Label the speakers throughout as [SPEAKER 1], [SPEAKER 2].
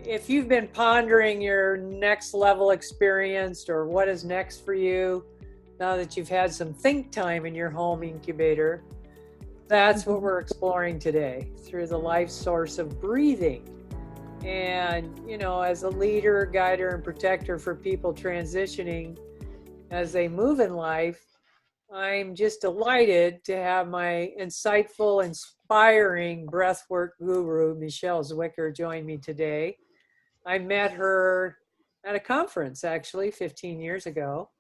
[SPEAKER 1] if you've been pondering your next level experience or what is next for you, now that you've had some think time in your home incubator, that's what we're exploring today through the life source of breathing. And, as a leader, guider, and protector for people transitioning as they move in life, I'm just delighted to have my insightful, inspiring breathwork guru, Meshell Zwicker, join me today. I met her at a conference, actually, 15 years ago,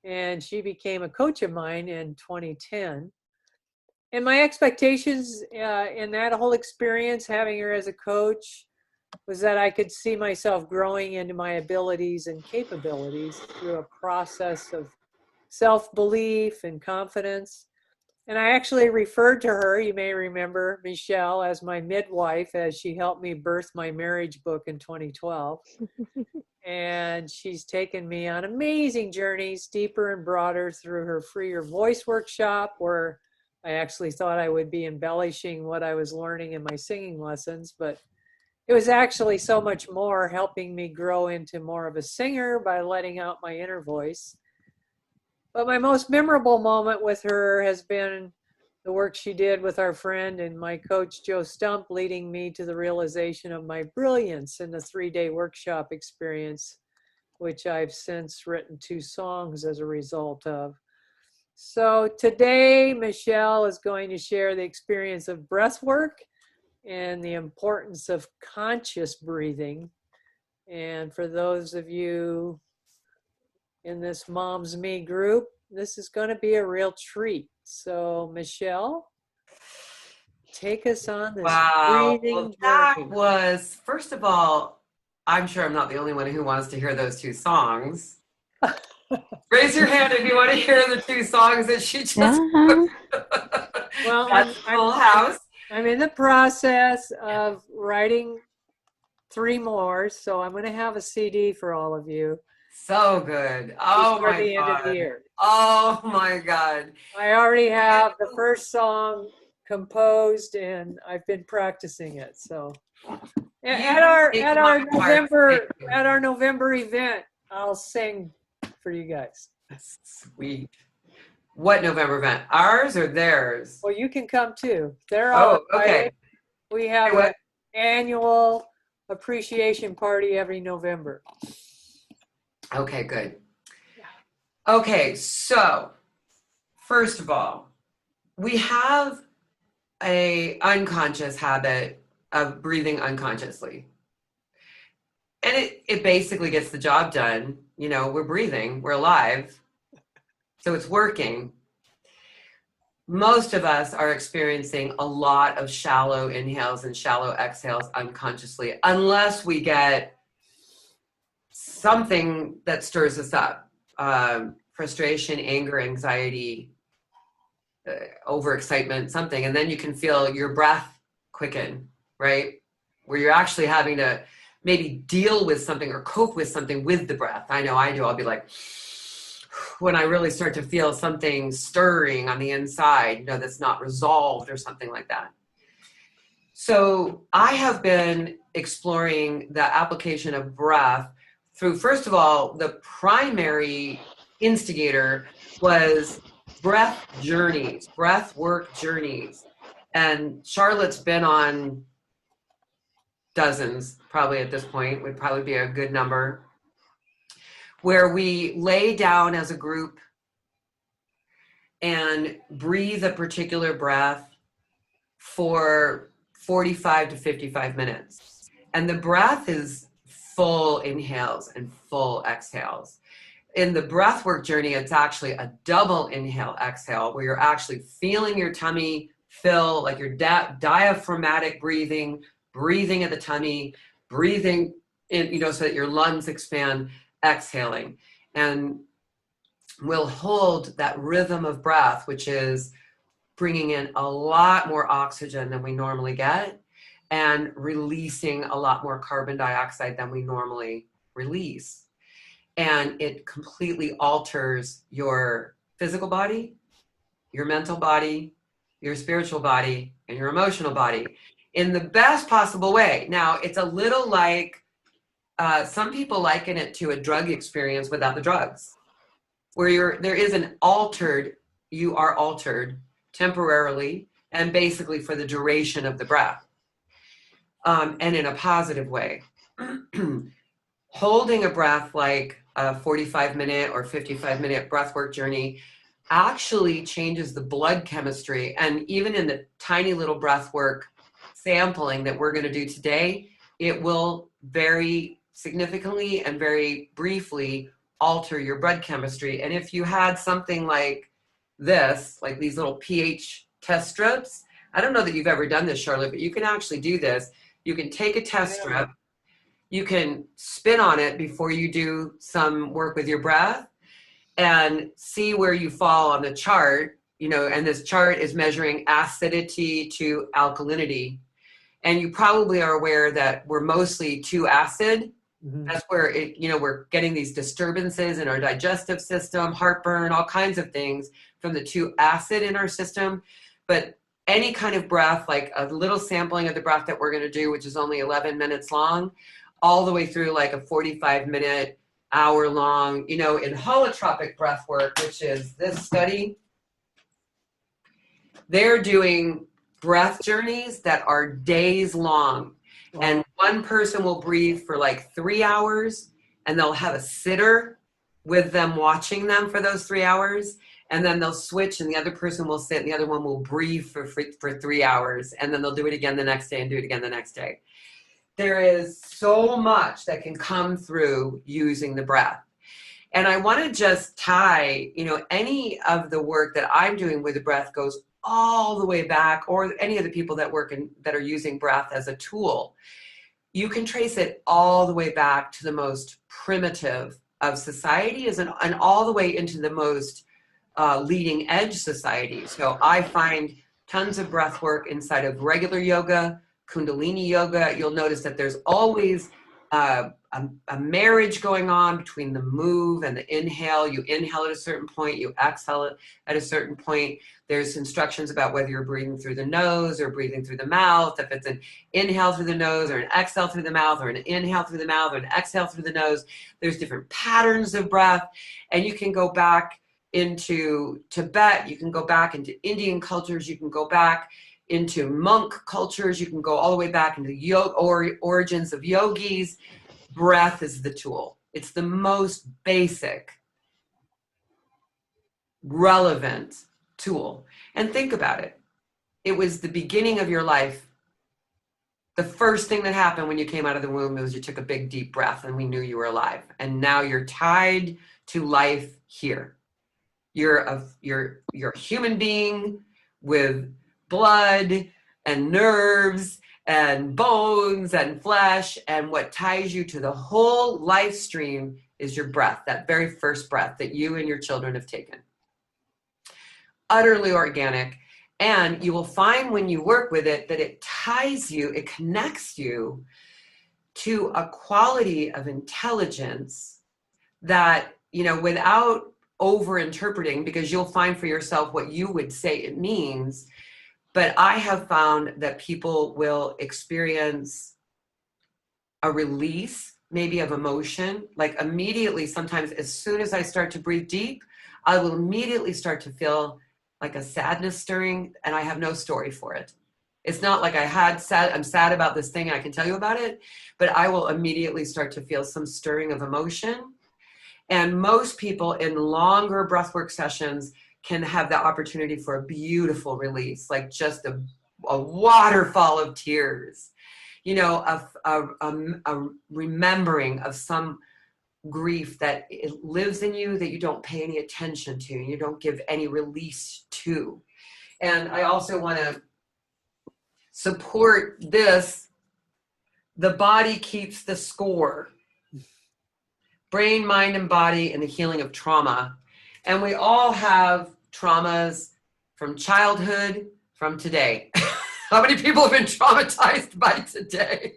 [SPEAKER 1] and she became a coach of mine in 2010. And my expectations in that whole experience, having her as a coach, was that I could see myself growing into my abilities and capabilities through a process of self-belief and confidence. And I actually referred to her, you may remember, Meshell, as my midwife, as she helped me birth my marriage book in 2012. And she's taken me on amazing journeys, deeper and broader, through her Free Your Voice workshop, where I actually thought I would be embellishing what I was learning in my singing lessons, but it was actually so much more, helping me grow into more of a singer by letting out my inner voice. But my most memorable moment with her has been the work she did with our friend and my coach, Joe Stump, leading me to the realization of my brilliance in the 3-day workshop experience, which I've since written 2 songs as a result of. So today, Meshell is going to share the experience of breath work and the importance of conscious breathing. And for those of you in this Mom's Me group, this is going to be a real treat. So, Meshell, take us on this breathing
[SPEAKER 2] that
[SPEAKER 1] journey.
[SPEAKER 2] was, first of all, I'm sure I'm not the only one who wants to hear those 2 songs. Raise your hand if you want to hear the 2 songs that she just
[SPEAKER 3] Yeah.
[SPEAKER 1] Well,
[SPEAKER 2] That's full house.
[SPEAKER 1] I'm in the process of writing 3 more, so I'm going to have a CD for all of you.
[SPEAKER 2] So good. Oh
[SPEAKER 1] Before
[SPEAKER 2] my
[SPEAKER 1] the end of the
[SPEAKER 2] God.
[SPEAKER 1] year.
[SPEAKER 2] Oh my God.
[SPEAKER 1] I already have the first song composed and I've been practicing it. So at our November event, I'll sing for you guys.
[SPEAKER 2] That's sweet. What November event? Ours or theirs?
[SPEAKER 1] Well, you can come too. They're all invited.
[SPEAKER 2] Okay.
[SPEAKER 1] We have an annual appreciation party every November.
[SPEAKER 2] Okay, good. Okay, so first of all, we have a unconscious habit of breathing unconsciously. And it basically gets the job done. We're breathing, we're alive, so it's working. Most of us are experiencing a lot of shallow inhales and shallow exhales unconsciously, unless we get something that stirs us up. Frustration, anger, anxiety, overexcitement, something. And then you can feel your breath quicken, right? Where you're actually having to maybe deal with something or cope with something with the breath. I know I do. I'll be like, when I really start to feel something stirring on the inside, that's not resolved or something like that. So I have been exploring the application of breath through, first of all, the primary instigator was breath journeys, breath work journeys. And Charlotte's been on dozens, probably at this point, would probably be a good number, where we lay down as a group and breathe a particular breath for 45 to 55 minutes. And the breath is full inhales and full exhales. In the breathwork journey, it's actually a double inhale exhale where you're actually feeling your tummy fill, like your diaphragmatic breathing at the tummy, breathing in, so that your lungs expand, exhaling. And we'll hold that rhythm of breath, which is bringing in a lot more oxygen than we normally get and releasing a lot more carbon dioxide than we normally release. And it completely alters your physical body, your mental body, your spiritual body, and your emotional body in the best possible way. Now, it's a little like some people liken it to a drug experience without the drugs, where there is an altered, you are altered temporarily and basically for the duration of the breath, and in a positive way. Holding a breath like a 45-minute or 55-minute breathwork journey actually changes the blood chemistry. And even in the tiny little breathwork sampling that we're going to do today, it will very significantly and very briefly alter your blood chemistry. And if you had something like this, like these little pH test strips, I don't know that you've ever done this, Charlotte, but you can actually do this. You can take a test strip, you can spin on it before you do some work with your breath and see where you fall on the chart, and this chart is measuring acidity to alkalinity. And you probably are aware that we're mostly too acid. Mm-hmm. That's where we're getting these disturbances in our digestive system, heartburn, all kinds of things from the too acid in our system. But any kind of breath, like a little sampling of the breath that we're going to do, which is only 11 minutes long, all the way through like a 45-minute, hour-long, in holotropic breath work, which is this study, they're doing breath journeys that are days long. Wow. And one person will breathe for like 3 hours, and they'll have a sitter with them watching them for those 3 hours. And then they'll switch, and the other person will sit, and the other one will breathe for 3 hours. And then they'll do it again the next day and do it again the next day. There is so much that can come through using the breath. And I want to just tie, any of the work that I'm doing with the breath goes all the way back, or any of the people that work that are using breath as a tool. You can trace it all the way back to the most primitive of societies and all the way into the most leading edge society. So I find tons of breath work inside of regular yoga, Kundalini yoga. You'll notice that there's always a marriage going on between the move and the inhale. You inhale at a certain point, you exhale at a certain point. There's instructions about whether you're breathing through the nose or breathing through the mouth, if it's an inhale through the nose or an exhale through the mouth, or an inhale through the mouth or an exhale through the nose. There's different patterns of breath, and you can go back into Tibet, you can go back into Indian cultures, you can go back into monk cultures, you can go all the way back into yoga or origins of yogis. Breath is the tool. It's the most basic, relevant tool. And think about it. It was the beginning of your life. The first thing that happened when you came out of the womb was you took a big deep breath, and we knew you were alive. And now you're tied to life here. You're a human being with blood and nerves and bones and flesh, and what ties you to the whole life stream is your breath, that very first breath that you and your children have taken. Utterly organic. And you will find when you work with it that it ties you, it connects you to a quality of intelligence that, without over interpreting, because you'll find for yourself what you would say it means. But I have found that people will experience a release, maybe of emotion, like immediately. Sometimes as soon as I start to breathe deep, I will immediately start to feel like a sadness stirring, and I have no story for it. It's not like I'm sad about this thing and I can tell you about it, but I will immediately start to feel some stirring of emotion. And most people in longer breathwork sessions can have the opportunity for a beautiful release, like just a waterfall of tears, a remembering of some grief that it lives in you that you don't pay any attention to, and you don't give any release to. And I also want to support this. The body keeps the score. Brain, mind, and body in the healing of trauma. And we all have traumas from childhood, from today. How many people have been traumatized by today?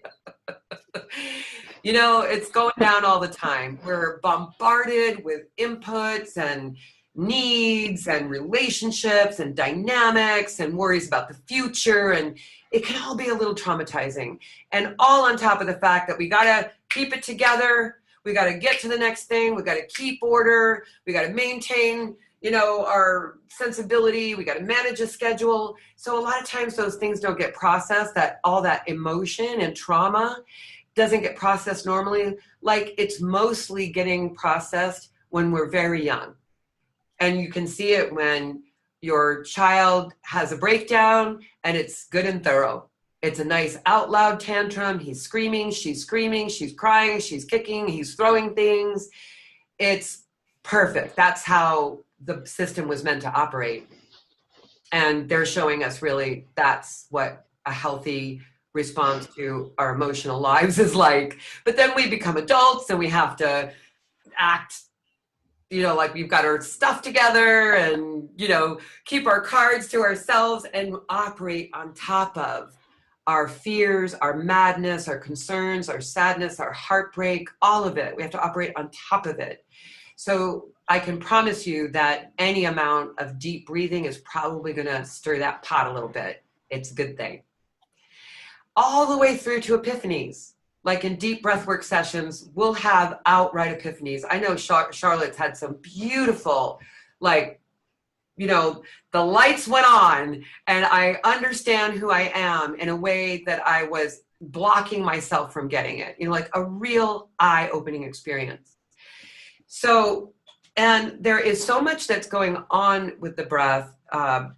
[SPEAKER 2] It's going down all the time. We're bombarded with inputs and needs and relationships and dynamics and worries about the future. And it can all be a little traumatizing. And all on top of the fact that we got to keep it together. We got to get to the next thing. We got to keep order. We got to maintain, you know, our sensibility. We got to manage a schedule. So a lot of times those things don't get processed, that all that emotion and trauma doesn't get processed normally. Like it's mostly getting processed when we're very young. And you can see it when your child has a breakdown and it's good and thorough. It's a nice out loud tantrum. He's screaming, she's crying, she's kicking, he's throwing things. It's perfect. That's how the system was meant to operate. And they're showing us really that's what a healthy response to our emotional lives is like. But then we become adults and we have to act, you know, like we've got our stuff together and, you know, keep our cards to ourselves and operate on top of our fears, our madness, our concerns, our sadness, our heartbreak, all of it. We have to operate on top of it. So I can promise you that any amount of deep breathing is probably going to stir that pot a little bit. It's a good thing. All the way through to epiphanies. Like in deep breathwork sessions, we'll have outright epiphanies. I know Charlotte's had some beautiful, like, you know, the lights went on and I understand who I am in a way that I was blocking myself from getting it. You know, like a real eye-opening experience. So, and there is so much that's going on with the breath,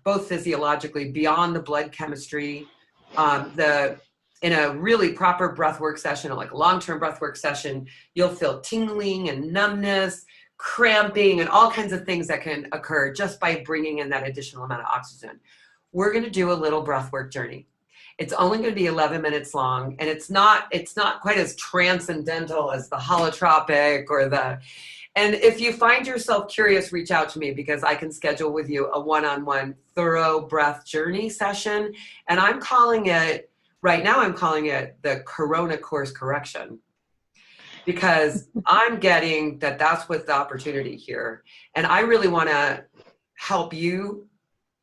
[SPEAKER 2] both physiologically, beyond the blood chemistry, in a really proper breathwork session, or like a long-term breathwork session, you'll feel tingling and numbness, cramping, and all kinds of things that can occur just by bringing in that additional amount of oxygen. We're going to do a little breathwork journey. It's only going to be 11 minutes long, and it's not quite as transcendental as the holotropic or the. And if you find yourself curious, reach out to me because I can schedule with you a one-on-one thorough breath journey session, and I'm calling it. Right now, I'm calling it the Corona course correction because I'm getting that that's what's the opportunity here. And I really want to help you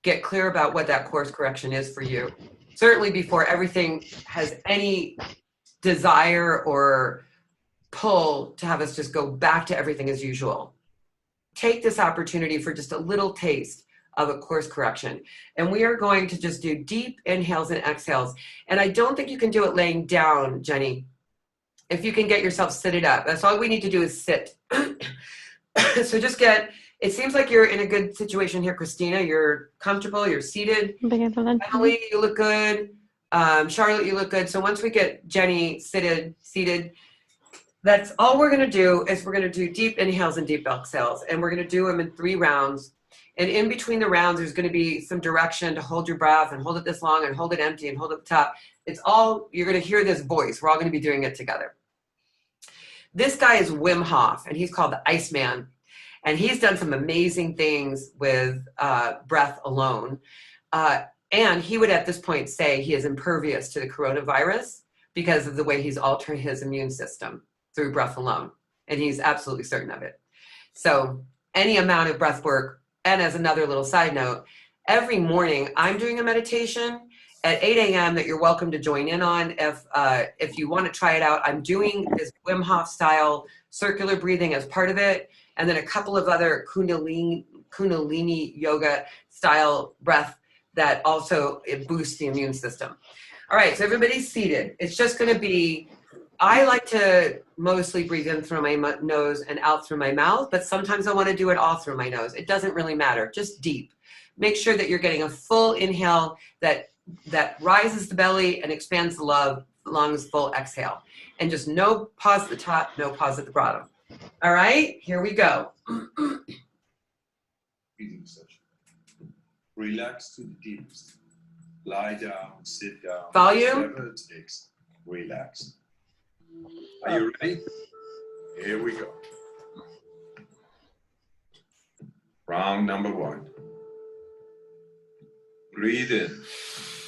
[SPEAKER 2] get clear about what that course correction is for you. Certainly before everything has any desire or pull to have us just go back to everything as usual. Take this opportunity for just a little taste of a course correction. And we are going to just do deep inhales and exhales. And I don't think you can do it laying down, Jenny. If you can get yourself seated up, that's all we need to do is sit. So just it seems like you're in a good situation here, Christina. You're comfortable, you're seated. Emily, you look good. Charlotte, you look good. So once we get Jenny seated, that's all we're gonna do is we're gonna do deep inhales and deep exhales. And we're gonna do them in 3 rounds. And in between the rounds, there's going to be some direction to hold your breath and hold it this long and hold it empty and hold it up top. It's all, you're going to hear this voice. We're all going to be doing it together. This guy is Wim Hof, and he's called the Iceman. And he's done some amazing things with breath alone. And he would at this point say he is impervious to the coronavirus because of the way he's altered his immune system through breath alone. And he's absolutely certain of it. So any amount of breath work. And as another little side note, every morning I'm doing a meditation at 8 a.m. that you're welcome to join in on. If you want to try it out, I'm doing this Wim Hof style circular breathing as part of it. And then a couple of other Kundalini yoga style breath that also it boosts the immune system. All right, so everybody's seated. It's just going to be, I like to mostly breathe in through my nose and out through my mouth, but sometimes I want to do it all through my nose. It doesn't really matter, just deep. Make sure that you're getting a full inhale that rises the belly and expands the lungs, full exhale. And just no pause at the top, no pause at the bottom. All right, here we go.
[SPEAKER 3] Breathing session. Relax to the deepest. Lie down, sit down.
[SPEAKER 2] Volume.
[SPEAKER 3] Whatever it takes. Relax. Are you ready? Here we go. Round number 1. Breathe in,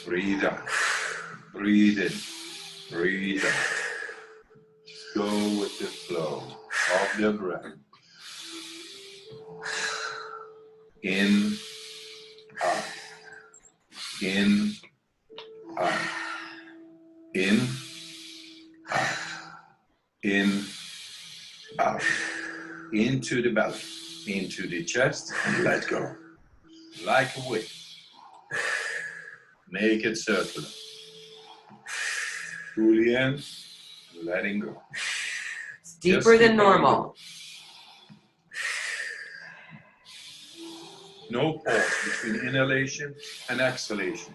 [SPEAKER 3] breathe out, breathe in, breathe out. Just go with the flow of the breath. In, out, in, out, in, out, in, out. Into the belly, into the chest, and let go. Like a wave. Make it circular. Fully in, letting go.
[SPEAKER 2] It's deeper than normal.
[SPEAKER 3] No pause between inhalation and exhalation.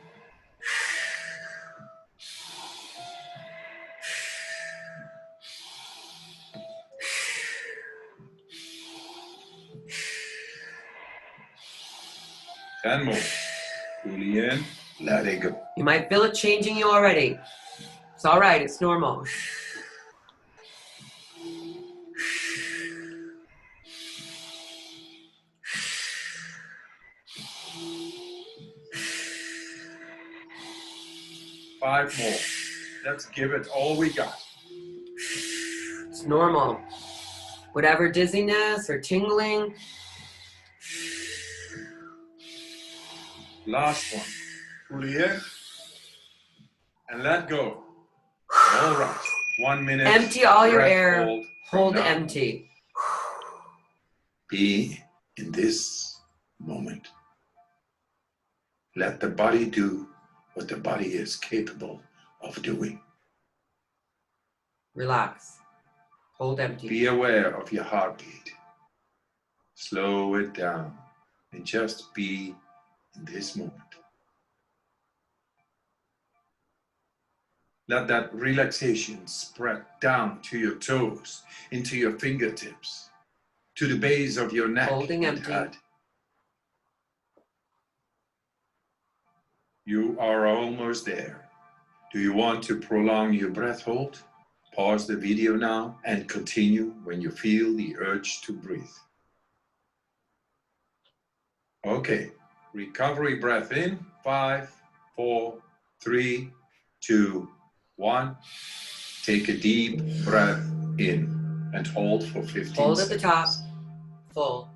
[SPEAKER 3] Ten more. Fully in, let it go.
[SPEAKER 2] You might feel it changing you already. It's all right. It's normal.
[SPEAKER 3] Five more. Let's give it all we got.
[SPEAKER 2] It's normal. Whatever dizziness or tingling.
[SPEAKER 3] Last one. Fully in, and let go. All right. 1 minute.
[SPEAKER 2] Empty all your
[SPEAKER 3] breath
[SPEAKER 2] air.
[SPEAKER 3] from
[SPEAKER 2] Hold
[SPEAKER 3] now.
[SPEAKER 2] empty.
[SPEAKER 3] Be in this moment. Let the body do what the body is capable of doing.
[SPEAKER 2] Relax. Hold empty.
[SPEAKER 3] Be aware of your heartbeat. Slow it down and just be in this moment. Let that relaxation spread down to your toes, into your fingertips, to the base of your neck
[SPEAKER 2] Holding
[SPEAKER 3] and
[SPEAKER 2] empty.
[SPEAKER 3] head. You are almost there. Do you want to prolong your breath hold? Pause the video now and continue when you feel the urge to breathe. Okay, recovery breath in. 5, 4, 3, 2, 1. Take a deep breath in and hold for 15
[SPEAKER 2] Hold at the top.
[SPEAKER 3] seconds.
[SPEAKER 2] Full.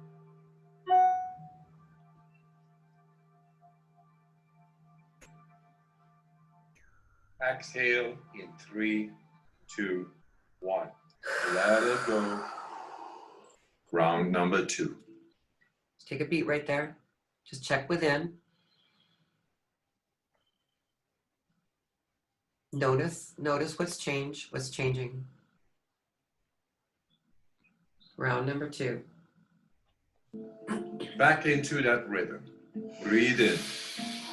[SPEAKER 3] Exhale in 3, 2, 1. Let it go. Round number 2.
[SPEAKER 2] Take a beat right there. Just check within. Notice what's changed, what's changing. Round number 2.
[SPEAKER 3] Back into that rhythm. Breathe in,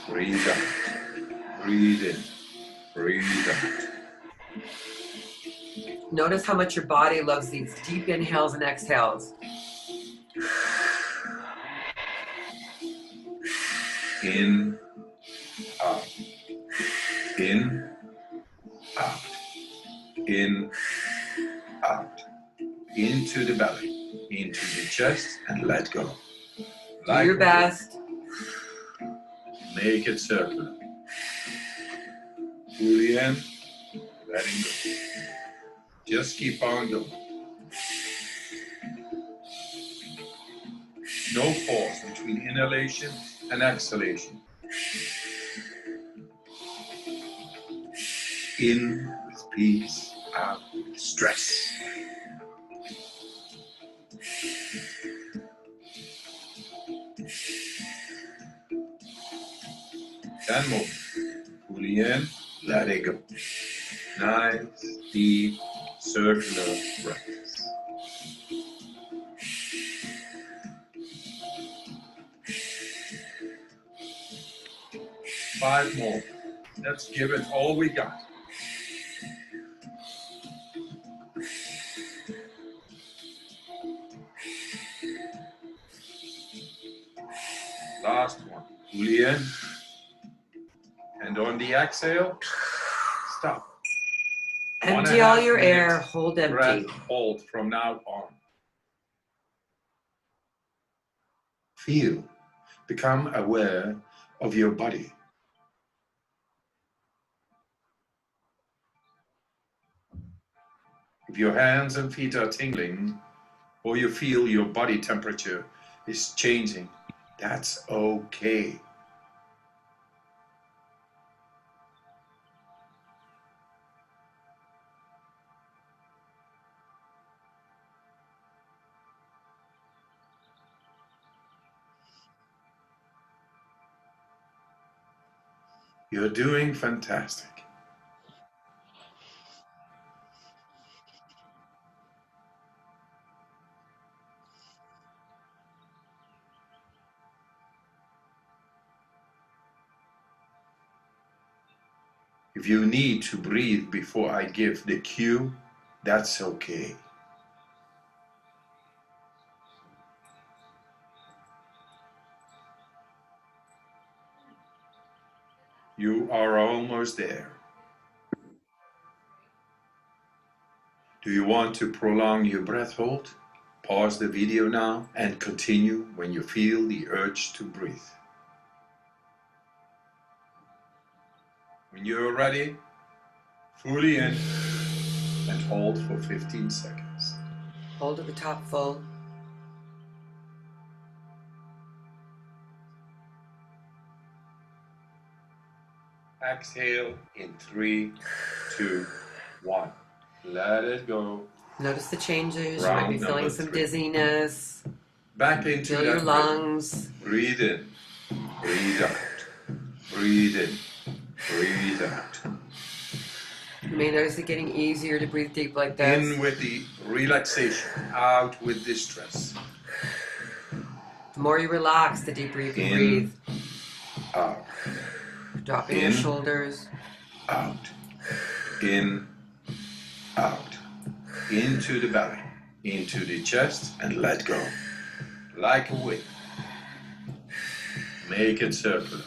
[SPEAKER 3] breathe out. Breathe in, breathe out.
[SPEAKER 2] Notice how much your body loves these deep inhales and exhales.
[SPEAKER 3] In, out. In, out. In, out. Into the belly, into the chest, and let go.
[SPEAKER 2] Do your best.
[SPEAKER 3] Make it circular. Fully in, letting go. Just keep on going. No pause between inhalation and exhalation. In with peace, out with stress. Ten more. Fully in, let it go. Nice, deep, circular breaths. Five more. Let's give it all we got. Last one. Fully in. And on the exhale, stop.
[SPEAKER 2] Empty all your air. Hold
[SPEAKER 3] Breath
[SPEAKER 2] empty.
[SPEAKER 3] hold from now on. Feel. Become aware of your body. If your hands and feet are tingling, or you feel your body temperature is changing, that's okay. You're doing fantastic. If you need to breathe before I give the cue, that's okay. You are almost there. Do you want to prolong your breath hold? Pause the video now and continue when you feel the urge to breathe. When you're ready, fully in and hold for 15 seconds.
[SPEAKER 2] Hold at the top full.
[SPEAKER 3] Exhale in 3, 2, 1. Let it go.
[SPEAKER 2] Notice the changes. You
[SPEAKER 3] Round
[SPEAKER 2] might be feeling
[SPEAKER 3] number
[SPEAKER 2] some
[SPEAKER 3] 3.
[SPEAKER 2] dizziness.
[SPEAKER 3] Back into
[SPEAKER 2] Feel
[SPEAKER 3] that
[SPEAKER 2] your
[SPEAKER 3] rhythm.
[SPEAKER 2] lungs.
[SPEAKER 3] Breathe in, breathe out. Breathe in, breathe out.
[SPEAKER 2] You may notice it getting easier to breathe deep like this.
[SPEAKER 3] In with the relaxation, out with the stress.
[SPEAKER 2] The more you relax, the deeper you can
[SPEAKER 3] In,
[SPEAKER 2] breathe.
[SPEAKER 3] out,
[SPEAKER 2] Dropping
[SPEAKER 3] in,
[SPEAKER 2] your shoulders.
[SPEAKER 3] out. In, out. Into the belly, into the chest, and let go. Like a wave. Make it circular.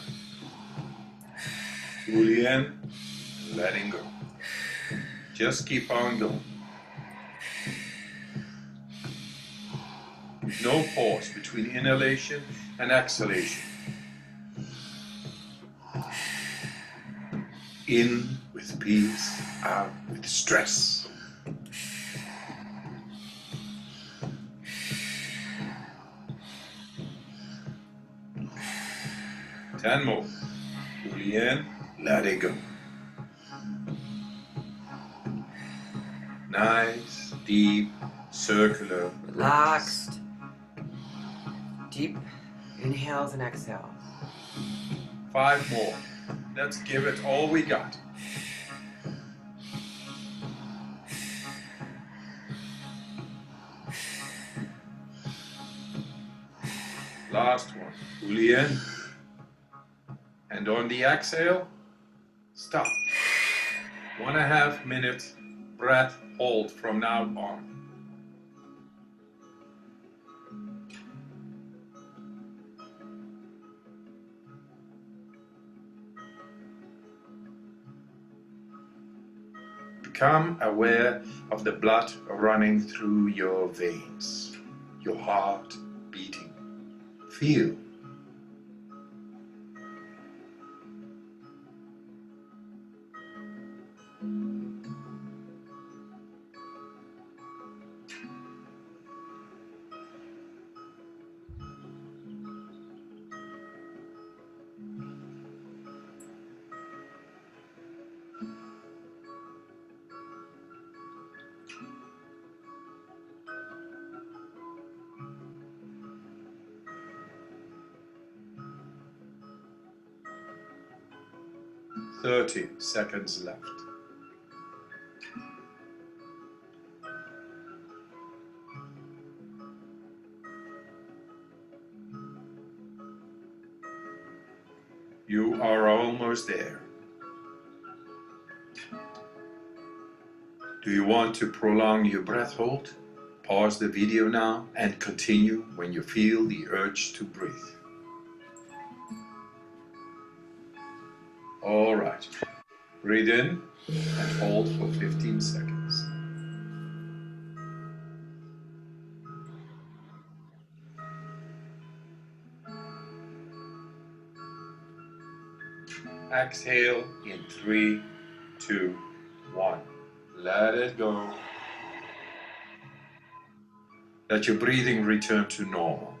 [SPEAKER 3] Fully in, letting go. Just keep on going. No pause between inhalation and exhalation. In with peace, out with stress. Ten more. Fully in, let it go. Nice, deep, circular.
[SPEAKER 2] Relaxed. Deep inhales and exhales.
[SPEAKER 3] 5 more. Let's give it all we got. Last one. Fully in. And on the exhale, stop. 1.5 minute breath hold from now on. Become aware of the blood running through your veins, your heart beating. Feel. "30 seconds left. You are almost there. Do you want to prolong your breath hold? Pause the video now and continue when you feel the urge to breathe. All right. Breathe in and hold for 15 seconds. Exhale in 3, 2, 1. Let it go. Let your breathing return to normal.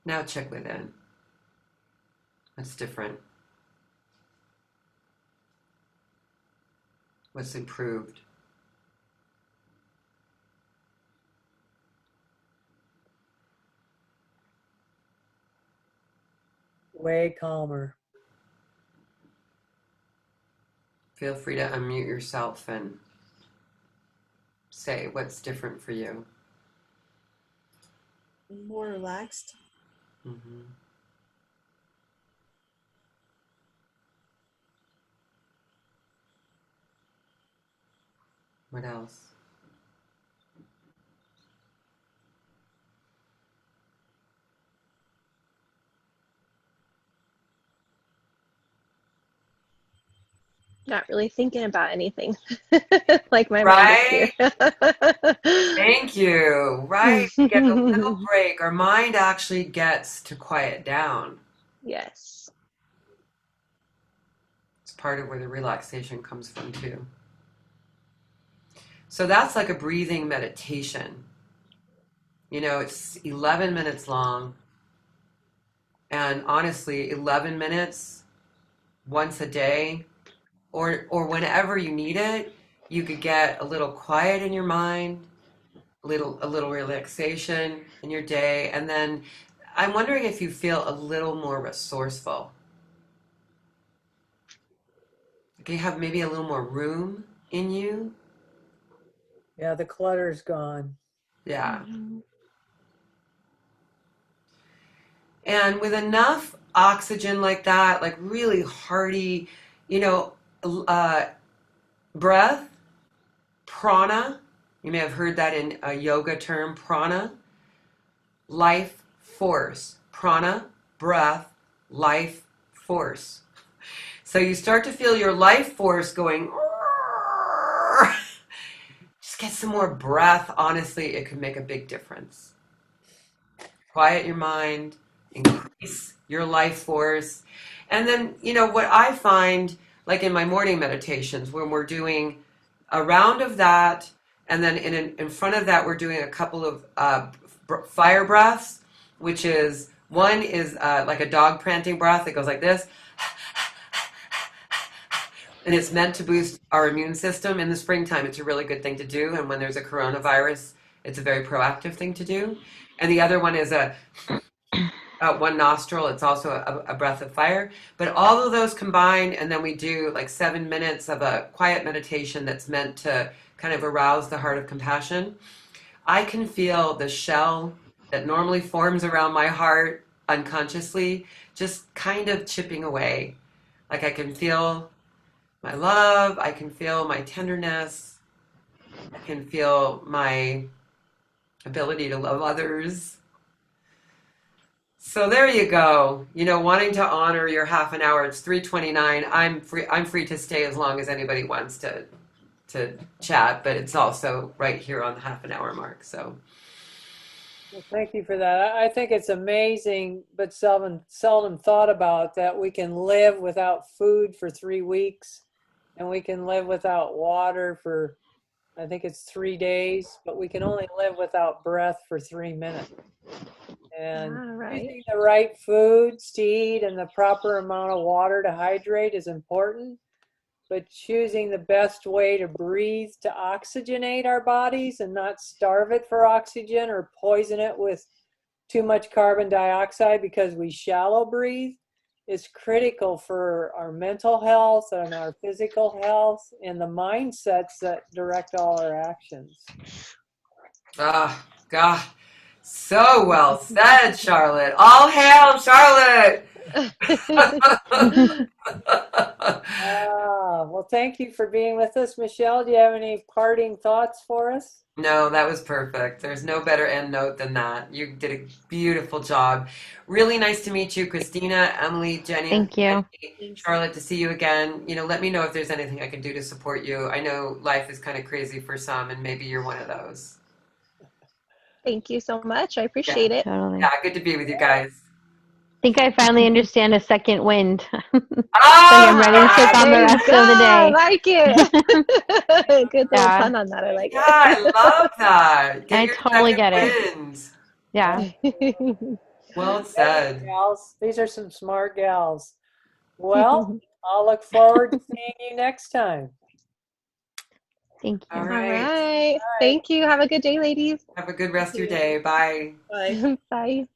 [SPEAKER 2] Now check within. What's different? What's improved?
[SPEAKER 1] way calmer.
[SPEAKER 2] Feel free to unmute yourself and say what's different for you.
[SPEAKER 4] More relaxed.
[SPEAKER 2] Mm-hmm. What else?
[SPEAKER 5] Not really thinking about anything. Like my
[SPEAKER 2] Right?
[SPEAKER 5] mind is clear.
[SPEAKER 2] Thank you. Right. We get a little break. Our mind actually gets to quiet down.
[SPEAKER 5] Yes.
[SPEAKER 2] It's part of where the relaxation comes from too. So that's like a breathing meditation. You know, it's 11 minutes long. And honestly, 11 minutes once a day or whenever you need it, you could get a little quiet in your mind, a little relaxation in your day, and then I'm wondering if you feel a little more resourceful. Like you have maybe a little more room in you.
[SPEAKER 1] Yeah, the clutter's gone.
[SPEAKER 2] Yeah.
[SPEAKER 5] Mhm.
[SPEAKER 2] And with enough oxygen like that, like really hearty, you know, breath, prana, you may have heard that in a yoga term, prana, life force. Prana, breath, life force. So you start to feel your life force going, just get some more breath. Honestly, it could make a big difference. Quiet your mind, increase your life force. And then, you know, what I find, like in my morning meditations, when we're doing a round of that, and then in front of that, we're doing a couple of fire breaths, which is, one is like a dog panting breath that goes like this. And it's meant to boost our immune system. In the springtime, it's a really good thing to do. And when there's a coronavirus, it's a very proactive thing to do. And the other one is one nostril. It's also a breath of fire. But all of those combined, and then we do like 7 minutes of a quiet meditation that's meant to kind of arouse the heart of compassion. I can feel the shell that normally forms around my heart unconsciously just kind of chipping away. Like I can feel my love, I can feel my tenderness, I can feel my ability to love others. So there you go. You know, wanting to honor your half an hour. It's 3:29. I'm free to stay as long as anybody wants to chat, but it's also right here on the half an hour mark. So
[SPEAKER 1] Well, thank you for that. I think it's amazing, but seldom thought about, that we can live without food for 3 weeks, and we can live without water for, I think it's 3 days, but we can only live without breath for 3 minutes. And
[SPEAKER 5] Ah, right.
[SPEAKER 1] choosing the right foods to eat and the proper amount of water to hydrate is important, but choosing the best way to breathe to oxygenate our bodies and not starve it for oxygen or poison it with too much carbon dioxide because we shallow breathe is critical for our mental health and our physical health and the mindsets that direct all our actions.
[SPEAKER 2] God, so well said, Charlotte. All hail, Charlotte.
[SPEAKER 1] Well, thank you for being with us. Meshell, do you have any parting thoughts for us?
[SPEAKER 2] No, that was perfect. There's no better end note than that. You did a beautiful job. Really nice to meet you, Christina, Emily, Jenny.
[SPEAKER 6] Thank you.
[SPEAKER 2] Charlotte, to see you again. You know, let me know if there's anything I can do to support you. I know life is kind of crazy for some, and maybe you're one of those.
[SPEAKER 5] Thank you so much. I appreciate it.
[SPEAKER 6] Totally.
[SPEAKER 2] Yeah, good to be with you guys.
[SPEAKER 6] I think I finally understand a second wind.
[SPEAKER 2] Ah,
[SPEAKER 6] I'm ready to take on the
[SPEAKER 5] There you
[SPEAKER 6] rest
[SPEAKER 5] go.
[SPEAKER 6] of the
[SPEAKER 5] I
[SPEAKER 6] day.
[SPEAKER 5] like it. Good little
[SPEAKER 6] Yeah.
[SPEAKER 5] pun on that. I like
[SPEAKER 2] Yeah, I love that. Get
[SPEAKER 6] I
[SPEAKER 2] your
[SPEAKER 6] totally
[SPEAKER 2] second
[SPEAKER 6] get it.
[SPEAKER 2] wind.
[SPEAKER 6] Yeah.
[SPEAKER 5] it.
[SPEAKER 2] Well said.
[SPEAKER 1] Gals, these are some smart gals. Well, I'll look forward to seeing you next time.
[SPEAKER 6] Thank you.
[SPEAKER 2] All
[SPEAKER 5] All
[SPEAKER 2] right.
[SPEAKER 5] right. Thank you. Have a good day, ladies.
[SPEAKER 2] Have a good rest of your day. Bye.
[SPEAKER 4] Bye.
[SPEAKER 5] Bye.